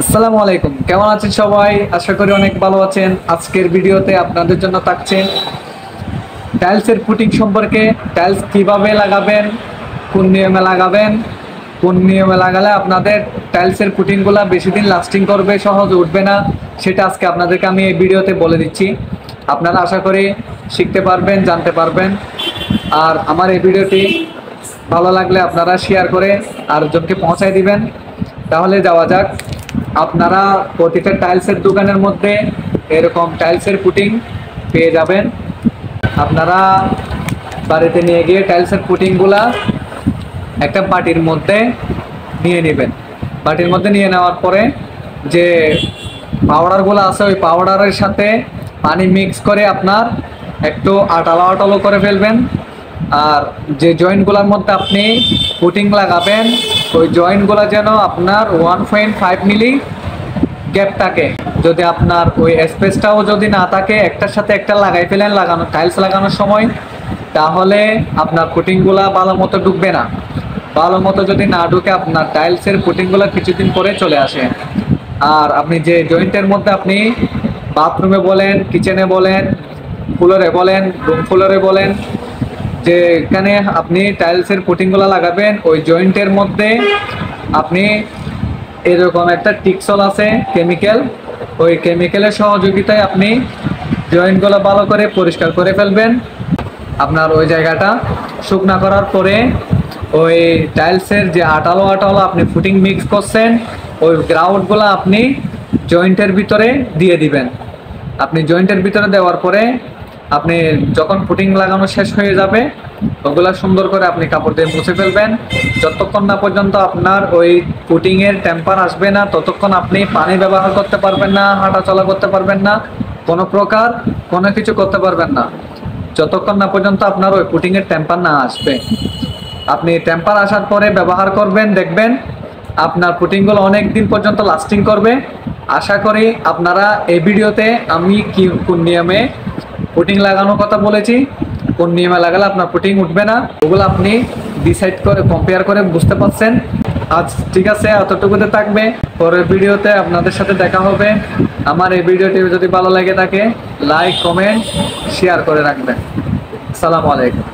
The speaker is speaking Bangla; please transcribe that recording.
আসসালামু আলাইকুম, কেমন আছেন সবাই? আশা করি অনেক ভালো আছেন। আজকের ভিডিওতে আপনাদের জন্য থাকছে টাইলসের ফুটিং সম্পর্কে। টাইলস কিভাবে লাগাবেন, কোন নিয়মে লাগাবেন, কোন নিয়মে লাগালে আপনাদের টাইলসের ফুটিংগুলো বেশি দিন লাস্টিং করবে, সহজে উঠবে না, সেটা আজকে আপনাদেরকে আমি এই ভিডিওতে বলে দিচ্ছি। আপনারা আশা করি শিখতে পারবেন, জানতে পারবেন। আর আমার এই ভিডিওটি ভালো লাগলে আপনারা শেয়ার করে আরেকজনকে পৌঁছায় দিবেন। তাহলে যাওয়া যাক। আপনারা প্রতিটা টাইলসের দোকানের মধ্যে এরকম টাইলসের পুটিং পেয়ে যাবেন। আপনারা বাড়িতে নিয়ে গিয়ে টাইলসের পুটিংগুলা একটা বাটির মধ্যে নিয়ে নেবেন। বাটির মধ্যে নিয়ে নেওয়ার পরে যে পাউডারগুলো আছে ওই পাউডারের সাথে পানি মিক্স করে আপনার একটু আটালো আটালো করে ফেলবেন। আর যে জয়েন্টগুলোর মধ্যে আপনি পুটিং লাগাবেন ওই জয়েন্টগুলো যেন আপনার 1.5 মিলি গ্যাপ থাকে। যদি আপনার ওই স্পেসটাও যদি না থাকে, একটার সাথে একটা লাগাই ফেলেন লাগানো টাইলস লাগানোর সময়, তাহলে আপনার পুটিংগুলা ভালো মতো ঢুকবে না। ভালো মতো যদি না ঢুকে আপনার টাইলসের পুটিংগুলো কিছুদিন পরে চলে আসে। আর আপনি যে জয়েন্টের মধ্যে আপনি বাথরুমে বলেন, কিচেনে বলেন, ফ্লোরে বলেন, রুম ফ্লোরে বলেন, যেখানে আপনি টাইলসের পুটিংগুলো লাগাবেন ওই জয়েন্টের মধ্যে আপনি এরকম একটা টিকসল আছে কেমিক্যাল, ওই কেমিক্যালের সহযোগিতায় আপনি জয়েন্টগুলো ভালো করে পরিষ্কার করে ফেলবেন। আপনার ওই জায়গাটা শুকনা করার পরে ওই টাইলসের যে আটালো আটালো আপনি ফুটিং মিক্স করছেন ওই গ্রাউন্ডগুলো আপনি জয়েন্টের ভিতরে দিয়ে দিবেন। আপনি জয়েন্টের ভিতরে দেওয়ার পরে আপনি যখন ফুটিং লাগানো শেষ হয়ে যাবে ওগুলা সুন্দর করে আপনি কাপড় দিয়ে মুছে ফেলবেন। যতক্ষণ না পর্যন্ত আপনার ওই ফুটিংয়ের টেম্পার আসবে না ততক্ষণ আপনি পানি ব্যবহার করতে পারবেন না, হাঁটা চলা করতে পারবেন না, কোনো প্রকার কোনো কিছু করতে পারবেন না যতক্ষণ না পর্যন্ত আপনার ওই ফুটিংয়ের টেম্পার না আসবে। আপনি টেম্পার আসার পরে ব্যবহার করবেন, দেখবেন আপনার পুটিংগুলো অনেক দিন পর্যন্ত লাস্টিং করবে। আশা করি আপনারা এই ভিডিওতে আমি কোন নিয়মে পুটিং লাগানোর কথা বলেছি, কোন নিয়মে লাগালে আপনার পুটিং উঠবে না, ওগুলো আপনি ডিসাইড করে কম্পেয়ার করে বুঝতে পারছেন। আজ ঠিক আছে, এতটুকুতে থাকবে। পরের ভিডিওতে আপনাদের সাথে দেখা হবে। আমার এই ভিডিওটি যদি ভালো লাগে থাকে লাইক, কমেন্ট, শেয়ার করে রাখবেন। আসসালামু আলাইকুম।